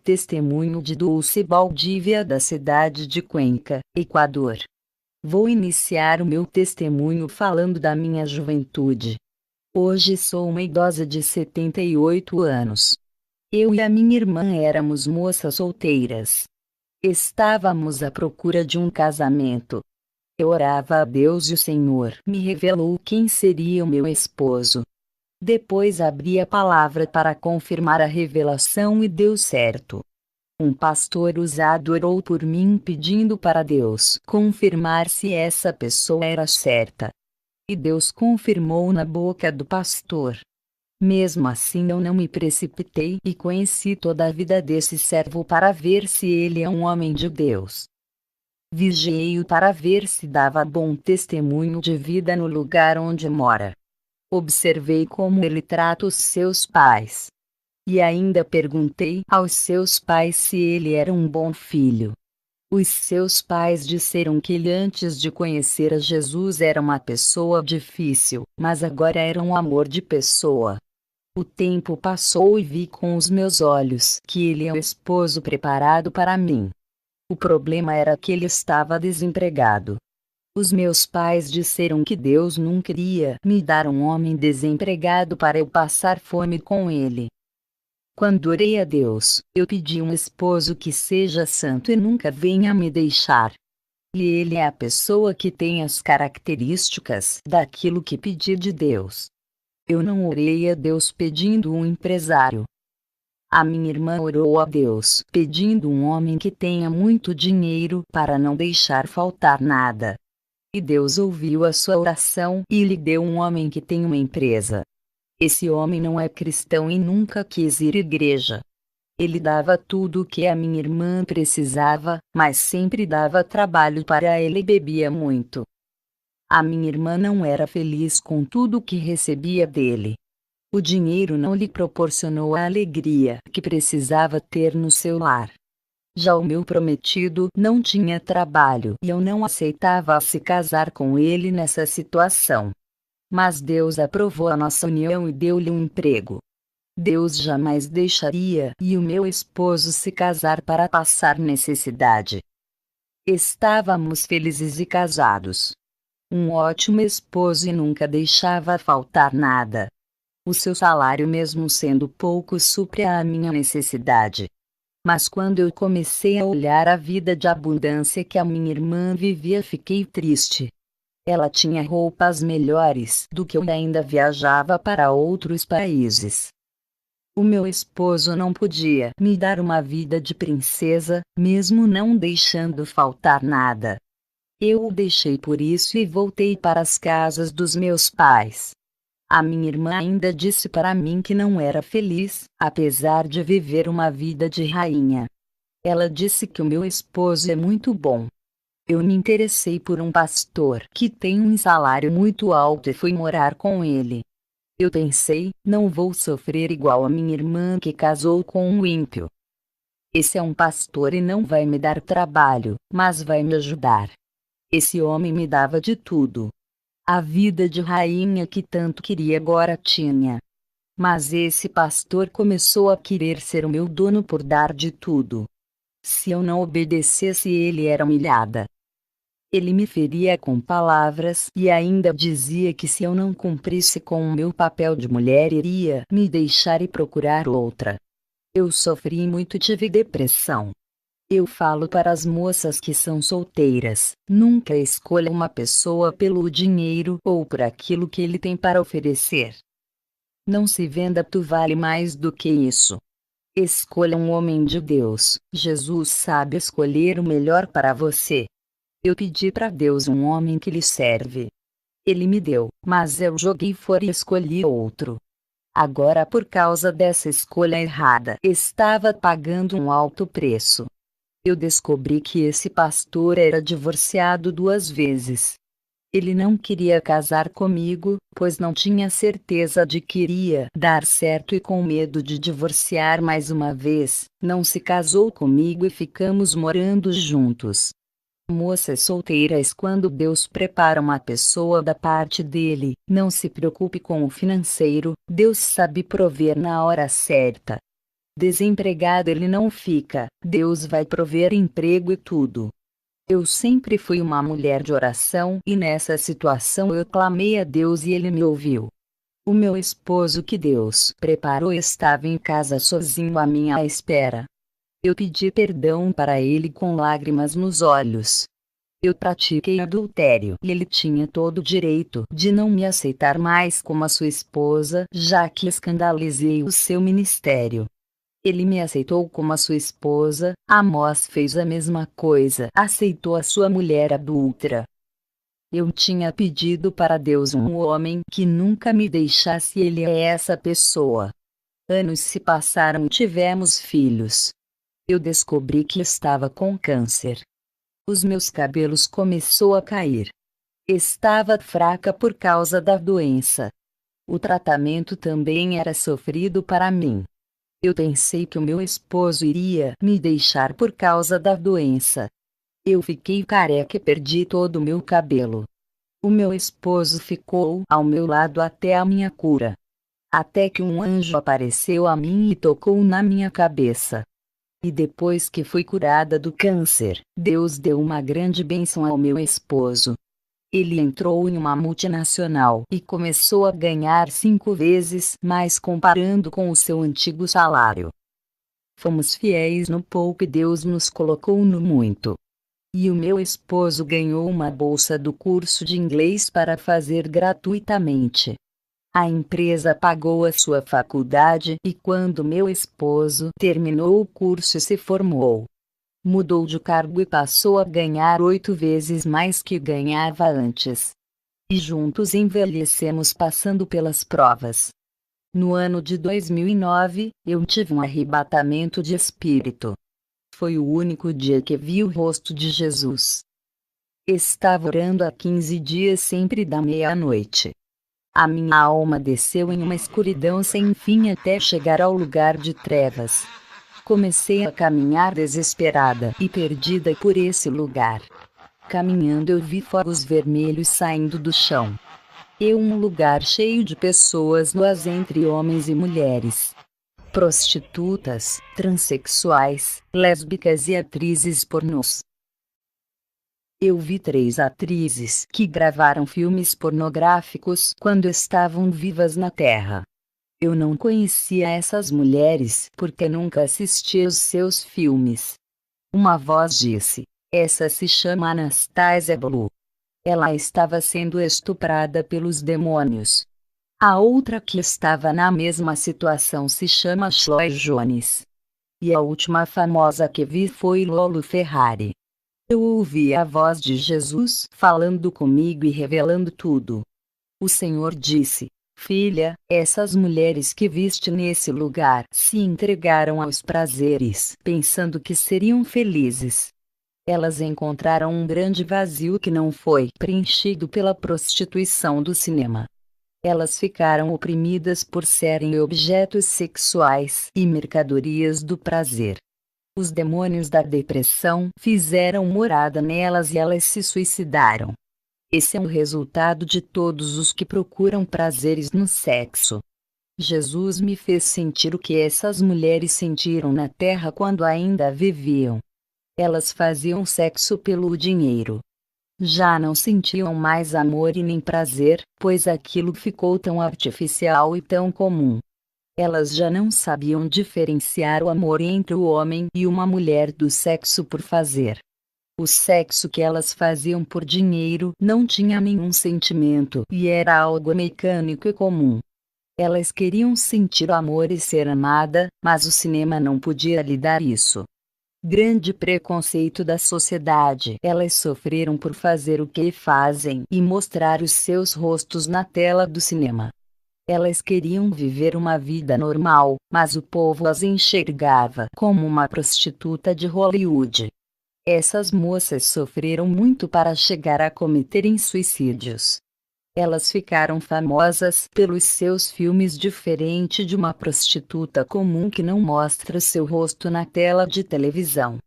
testemunho de Dulce Valdívia da cidade de Cuenca, Equador. Vou iniciar o meu testemunho falando da minha juventude. Hoje sou uma idosa de 78 anos. Eu e a minha irmã éramos moças solteiras. Estávamos à procura de um casamento. Eu orava a Deus e o Senhor me revelou quem seria o meu esposo. Depois abri a palavra para confirmar a revelação e deu certo. Um pastor usado orou por mim pedindo para Deus confirmar se essa pessoa era certa. E Deus confirmou na boca do pastor. Mesmo assim eu não me precipitei e conheci toda a vida desse servo para ver se ele é um homem de Deus. Vigiei-o para ver se dava bom testemunho de vida no lugar onde mora. Observei como ele trata os seus pais. E ainda perguntei aos seus pais se ele era um bom filho. Os seus pais disseram que ele antes de conhecer a Jesus era uma pessoa difícil, mas agora era um amor de pessoa. O tempo passou e vi com os meus olhos que ele é o esposo preparado para mim. O problema era que ele estava desempregado. Os meus pais disseram que Deus nunca iria me dar um homem desempregado para eu passar fome com ele. Quando orei a Deus, eu pedi um esposo que seja santo e nunca venha me deixar. E ele é a pessoa que tem as características daquilo que pedi de Deus. Eu não orei a Deus pedindo um empresário. A minha irmã orou a Deus pedindo um homem que tenha muito dinheiro para não deixar faltar nada. E Deus ouviu a sua oração e lhe deu um homem que tem uma empresa. Esse homem não é cristão e nunca quis ir à igreja. Ele dava tudo o que a minha irmã precisava, mas sempre dava trabalho para ele e bebia muito. A minha irmã não era feliz com tudo o que recebia dele. O dinheiro não lhe proporcionou a alegria que precisava ter no seu lar. Já o meu prometido não tinha trabalho e eu não aceitava se casar com ele nessa situação. Mas Deus aprovou a nossa união e deu-lhe um emprego. Deus jamais deixaria e o meu esposo se casar para passar necessidade. Estávamos felizes e casados. Um ótimo esposo e nunca deixava faltar nada. O seu salário, mesmo sendo pouco, supria a minha necessidade. Mas quando eu comecei a olhar a vida de abundância que a minha irmã vivia, fiquei triste. Ela tinha roupas melhores do que eu e ainda viajava para outros países. O meu esposo não podia me dar uma vida de princesa, mesmo não deixando faltar nada. Eu o deixei por isso e voltei para as casas dos meus pais. A minha irmã ainda disse para mim que não era feliz, apesar de viver uma vida de rainha. Ela disse que o meu esposo é muito bom. Eu me interessei por um pastor que tem um salário muito alto e fui morar com ele. Eu pensei, não vou sofrer igual a minha irmã que casou com um ímpio. Esse é um pastor e não vai me dar trabalho, mas vai me ajudar. Esse homem me dava de tudo. A vida de rainha que tanto queria agora tinha. Mas esse pastor começou a querer ser o meu dono por dar de tudo. Se eu não obedecesse, ele era humilhada. Ele me feria com palavras e ainda dizia que se eu não cumprisse com o meu papel de mulher iria me deixar e procurar outra. Eu sofri muito e tive depressão. Eu falo para as moças que são solteiras, nunca escolha uma pessoa pelo dinheiro ou por aquilo que ele tem para oferecer. Não se venda, tu vale mais do que isso. Escolha um homem de Deus, Jesus sabe escolher o melhor para você. Eu pedi para Deus um homem que lhe serve. Ele me deu, mas eu joguei fora e escolhi outro. Agora, por causa dessa escolha errada, estava pagando um alto preço. Eu descobri que esse pastor era divorciado 2 vezes. Ele não queria casar comigo, pois não tinha certeza de que iria dar certo e com medo de divorciar mais uma vez, não se casou comigo e ficamos morando juntos. Moças solteiras, quando Deus prepara uma pessoa da parte dele, não se preocupe com o financeiro, Deus sabe prover na hora certa. Desempregado ele não fica, Deus vai prover emprego e tudo. Eu sempre fui uma mulher de oração e nessa situação eu clamei a Deus e ele me ouviu. O meu esposo que Deus preparou estava em casa sozinho à minha espera. Eu pedi perdão para ele com lágrimas nos olhos. Eu pratiquei adultério e ele tinha todo o direito de não me aceitar mais como a sua esposa, já que escandalizei o seu ministério. Ele me aceitou como a sua esposa. Amós fez a mesma coisa, aceitou a sua mulher adúltera. Eu tinha pedido para Deus um homem que nunca me deixasse, e ele é essa pessoa. Anos se passaram e tivemos filhos. Eu descobri que estava com câncer. Os meus cabelos começou a cair. Estava fraca por causa da doença. O tratamento também era sofrido para mim. Eu pensei que o meu esposo iria me deixar por causa da doença. Eu fiquei careca e perdi todo o meu cabelo. O meu esposo ficou ao meu lado até a minha cura. Até que um anjo apareceu a mim e tocou na minha cabeça. E depois que fui curada do câncer, Deus deu uma grande bênção ao meu esposo. Ele entrou em uma multinacional e começou a ganhar 5 vezes mais comparando com o seu antigo salário. Fomos fiéis no pouco e Deus nos colocou no muito. E o meu esposo ganhou uma bolsa do curso de inglês para fazer gratuitamente. A empresa pagou a sua faculdade e quando meu esposo terminou o curso e se formou, mudou de cargo e passou a ganhar 8 vezes mais que ganhava antes. E juntos envelhecemos passando pelas provas. No ano de 2009, eu tive um arrebatamento de espírito. Foi o único dia que vi o rosto de Jesus. Estava orando há 15 dias sempre da meia-noite. A minha alma desceu em uma escuridão sem fim até chegar ao lugar de trevas. Comecei a caminhar desesperada e perdida por esse lugar. Caminhando eu vi fogos vermelhos saindo do chão. Um lugar cheio de pessoas nuas entre homens e mulheres. Prostitutas, transexuais, lésbicas e atrizes pornôs. Eu vi 3 atrizes que gravaram filmes pornográficos quando estavam vivas na Terra. Eu não conhecia essas mulheres porque nunca assisti aos seus filmes. Uma voz disse: "Essa se chama Anastasia Blue. Ela estava sendo estuprada pelos demônios." A outra que estava na mesma situação se chama Chloe Jones. E a última famosa que vi foi Lolo Ferrari. Eu ouvi a voz de Jesus falando comigo e revelando tudo. O Senhor disse: "Filha, essas mulheres que viste nesse lugar se entregaram aos prazeres, pensando que seriam felizes. Elas encontraram um grande vazio que não foi preenchido pela prostituição do cinema. Elas ficaram oprimidas por serem objetos sexuais e mercadorias do prazer. Os demônios da depressão fizeram morada nelas e elas se suicidaram. Esse é o resultado de todos os que procuram prazeres no sexo." Jesus me fez sentir o que essas mulheres sentiram na terra quando ainda viviam. Elas faziam sexo pelo dinheiro. Já não sentiam mais amor e nem prazer, pois aquilo ficou tão artificial e tão comum. Elas já não sabiam diferenciar o amor entre o homem e uma mulher do sexo por fazer. O sexo que elas faziam por dinheiro não tinha nenhum sentimento e era algo mecânico e comum. Elas queriam sentir o amor e ser amada, mas o cinema não podia lhe dar isso. Grande preconceito da sociedade. Elas sofreram por fazer o que fazem e mostrar os seus rostos na tela do cinema. Elas queriam viver uma vida normal, mas o povo as enxergava como uma prostituta de Hollywood. Essas moças sofreram muito para chegar a cometerem suicídios. Elas ficaram famosas pelos seus filmes diferente de uma prostituta comum que não mostra seu rosto na tela de televisão.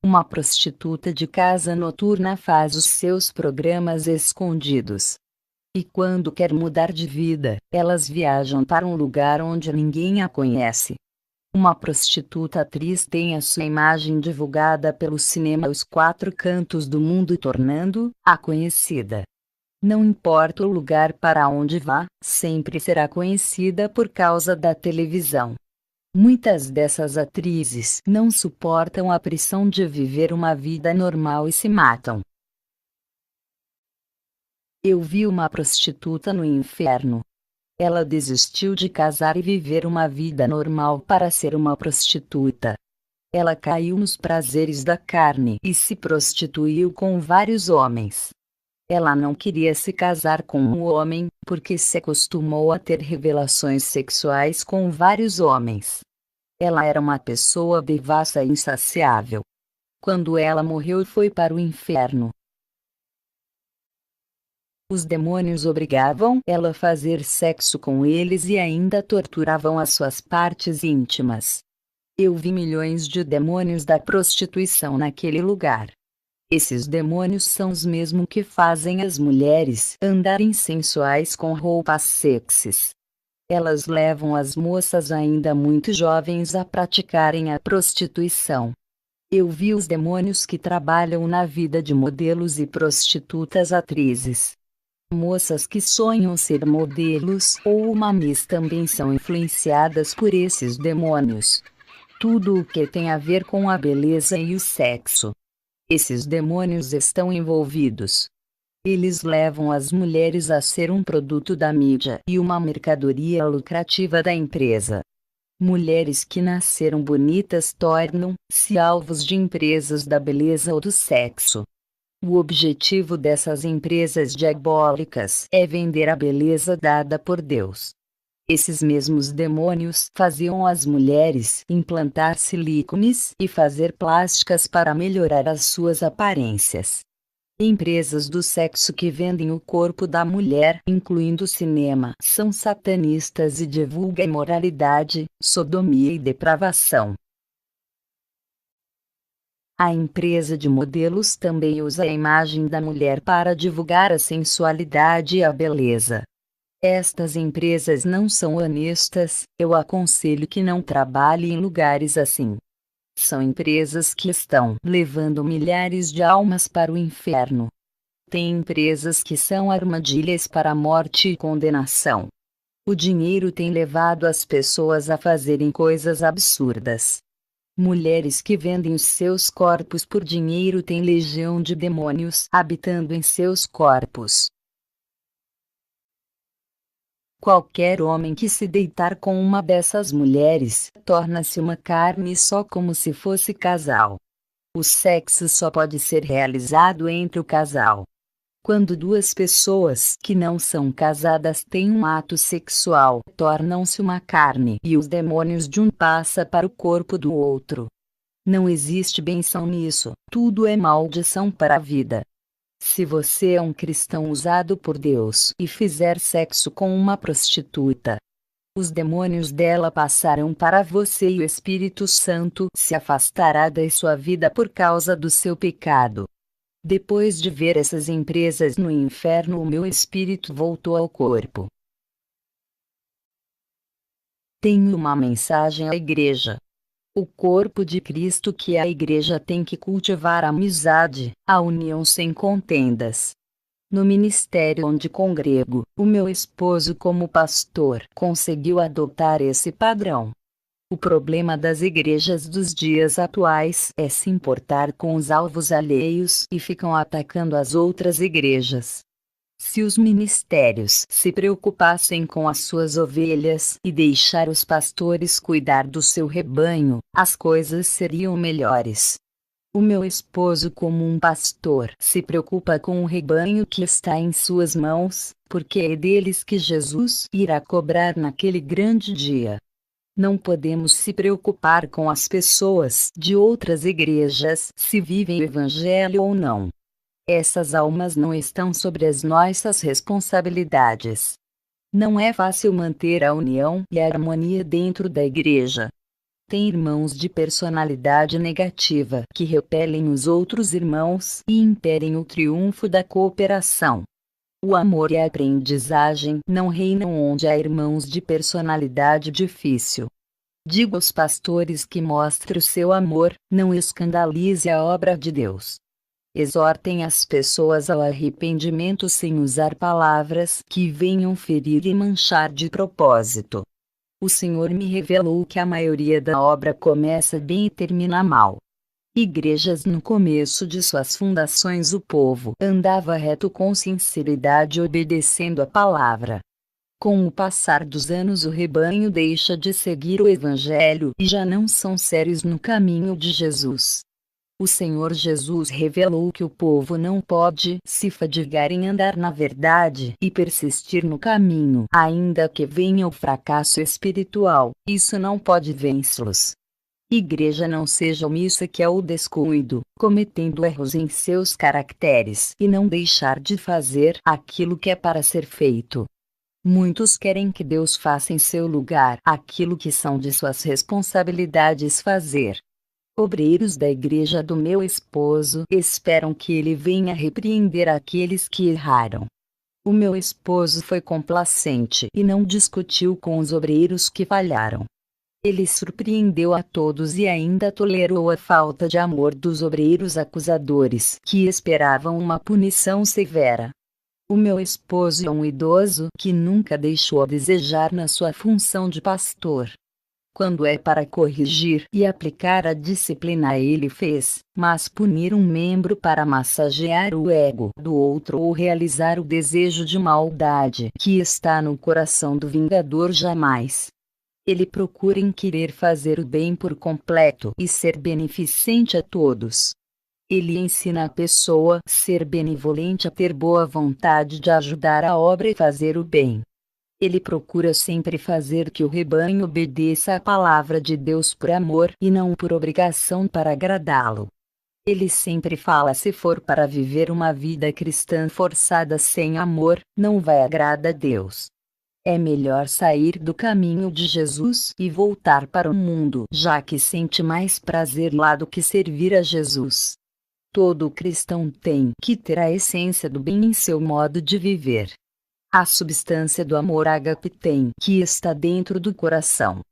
Uma prostituta de casa noturna faz os seus programas escondidos. E quando quer mudar de vida, elas viajam para um lugar onde ninguém a conhece. Uma prostituta atriz tem a sua imagem divulgada pelo cinema aos quatro cantos do mundo, tornando-a conhecida. Não importa o lugar para onde vá, sempre será conhecida por causa da televisão. Muitas dessas atrizes não suportam a pressão de viver uma vida normal e se matam. Eu vi uma prostituta no inferno. Ela desistiu de casar e viver uma vida normal para ser uma prostituta. Ela caiu nos prazeres da carne e se prostituiu com vários homens. Ela não queria se casar com um homem, porque se acostumou a ter revelações sexuais com vários homens. Ela era uma pessoa devassa e insaciável. Quando ela morreu, foi para o inferno. Os demônios obrigavam ela a fazer sexo com eles e ainda torturavam as suas partes íntimas. Eu vi milhões de demônios da prostituição naquele lugar. Esses demônios são os mesmos que fazem as mulheres andarem sensuais com roupas sexys. Elas levam as moças ainda muito jovens a praticarem a prostituição. Eu vi os demônios que trabalham na vida de modelos e prostitutas atrizes. Moças que sonham ser modelos ou uma Miss também são influenciadas por esses demônios. Tudo o que tem a ver com a beleza e o sexo. Esses demônios estão envolvidos. Eles levam as mulheres a ser um produto da mídia e uma mercadoria lucrativa da empresa. Mulheres que nasceram bonitas tornam-se alvos de empresas da beleza ou do sexo. O objetivo dessas empresas diabólicas é vender a beleza dada por Deus. Esses mesmos demônios faziam as mulheres implantar silicone e fazer plásticas para melhorar as suas aparências. Empresas do sexo que vendem o corpo da mulher, incluindo cinema, são satanistas e divulgam imoralidade, sodomia e depravação. A empresa de modelos também usa a imagem da mulher para divulgar a sensualidade e a beleza. Estas empresas não são honestas, eu aconselho que não trabalhe em lugares assim. São empresas que estão levando milhares de almas para o inferno. Tem empresas que são armadilhas para a morte e condenação. O dinheiro tem levado as pessoas a fazerem coisas absurdas. Mulheres que vendem os seus corpos por dinheiro têm legião de demônios habitando em seus corpos. Qualquer homem que se deitar com uma dessas mulheres torna-se uma carne só, como se fosse casal. O sexo só pode ser realizado entre o casal. Quando duas pessoas que não são casadas têm um ato sexual, tornam-se uma carne e os demônios de um passam para o corpo do outro. Não existe benção nisso, tudo é maldição para a vida. Se você é um cristão usado por Deus e fizer sexo com uma prostituta, os demônios dela passarão para você e o Espírito Santo se afastará da sua vida por causa do seu pecado. Depois de ver essas empresas no inferno, o meu espírito voltou ao corpo. Tenho uma mensagem à igreja. O corpo de Cristo, que é a igreja, tem que cultivar a amizade, a união sem contendas. No ministério onde congrego, o meu esposo, como pastor, conseguiu adotar esse padrão. O problema das igrejas dos dias atuais é se importar com os alvos alheios e ficam atacando as outras igrejas. Se os ministérios se preocupassem com as suas ovelhas e deixar os pastores cuidar do seu rebanho, as coisas seriam melhores. O meu esposo, como um pastor, se preocupa com o rebanho que está em suas mãos, porque é deles que Jesus irá cobrar naquele grande dia. Não podemos se preocupar com as pessoas de outras igrejas, se vivem o evangelho ou não. Essas almas não estão sobre as nossas responsabilidades. Não é fácil manter a união e a harmonia dentro da igreja. Tem irmãos de personalidade negativa que repelem os outros irmãos e impedem o triunfo da cooperação. O amor e a aprendizagem não reinam onde há irmãos de personalidade difícil. Diga aos pastores que mostre o seu amor, não escandalize a obra de Deus. Exortem as pessoas ao arrependimento sem usar palavras que venham ferir e manchar de propósito. O Senhor me revelou que a maioria da obra começa bem e termina mal. Igrejas no começo de suas fundações o povo andava reto com sinceridade obedecendo a palavra. Com o passar dos anos o rebanho deixa de seguir o Evangelho e já não são sérios no caminho de Jesus. O Senhor Jesus revelou que o povo não pode se fadigar em andar na verdade e persistir no caminho, ainda que venha o fracasso espiritual, isso não pode vencê-los. Igreja não seja omissa que é o descuido, cometendo erros em seus caracteres e não deixar de fazer aquilo que é para ser feito. Muitos querem que Deus faça em seu lugar aquilo que são de suas responsabilidades fazer. Obreiros da igreja do meu esposo esperam que ele venha repreender aqueles que erraram. O meu esposo foi complacente e não discutiu com os obreiros que falharam. Ele surpreendeu a todos e ainda tolerou a falta de amor dos obreiros acusadores que esperavam uma punição severa. O meu esposo é um idoso que nunca deixou a desejar na sua função de pastor. Quando é para corrigir e aplicar a disciplina ele fez, mas punir um membro para massagear o ego do outro ou realizar o desejo de maldade que está no coração do vingador jamais. Ele procura em querer fazer o bem por completo e ser beneficente a todos. Ele ensina a pessoa a ser benevolente, a ter boa vontade de ajudar a obra e fazer o bem. Ele procura sempre fazer que o rebanho obedeça à palavra de Deus por amor e não por obrigação para agradá-lo. Ele sempre fala: se for para viver uma vida cristã forçada sem amor, não vai agradar a Deus. É melhor sair do caminho de Jesus e voltar para o mundo, já que sente mais prazer lá do que servir a Jesus. Todo cristão tem que ter a essência do bem em seu modo de viver. A substância do amor ágape tem que estar dentro do coração.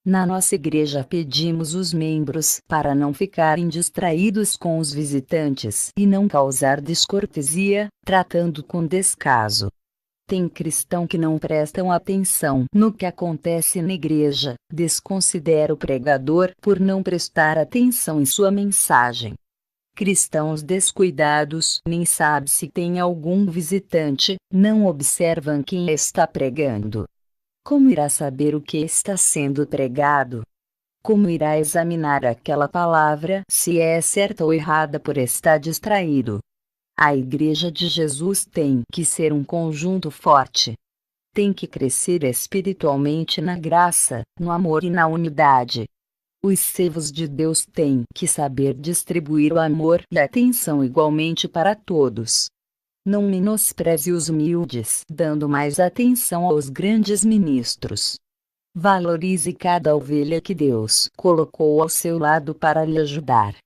Na nossa igreja pedimos os membros para não ficarem distraídos com os visitantes e não causar descortesia, tratando com descaso. Tem cristão que não prestam atenção no que acontece na igreja, desconsidera o pregador por não prestar atenção em sua mensagem. Cristãos descuidados nem sabem se tem algum visitante, não observam quem está pregando. Como irá saber o que está sendo pregado? Como irá examinar aquela palavra se é certa ou errada por estar distraído? A Igreja de Jesus tem que ser um conjunto forte. Tem que crescer espiritualmente na graça, no amor e na unidade. Os servos de Deus têm que saber distribuir o amor e a atenção igualmente para todos. Não menospreze os humildes, dando mais atenção aos grandes ministros. Valorize cada ovelha que Deus colocou ao seu lado para lhe ajudar.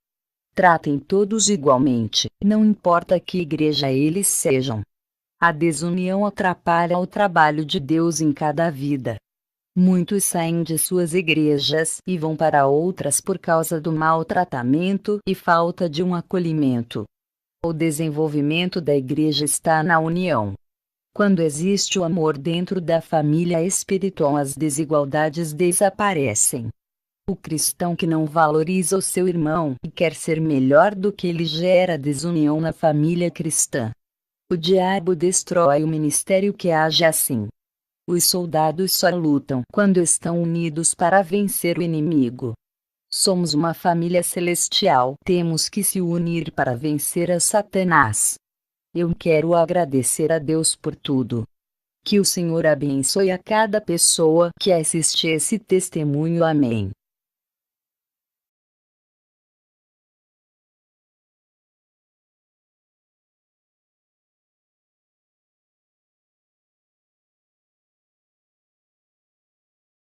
Tratem todos igualmente, não importa que igreja eles sejam. A desunião atrapalha o trabalho de Deus em cada vida. Muitos saem de suas igrejas e vão para outras por causa do maltratamento e falta de um acolhimento. O desenvolvimento da igreja está na união. Quando existe o amor dentro da família espiritual, as desigualdades desaparecem. O cristão que não valoriza o seu irmão e quer ser melhor do que ele gera desunião na família cristã. O diabo destrói o ministério que age assim. Os soldados só lutam quando estão unidos para vencer o inimigo. Somos uma família celestial, temos que se unir para vencer a Satanás. Eu quero agradecer a Deus por tudo. Que o Senhor abençoe a cada pessoa que assiste esse testemunho. Amém.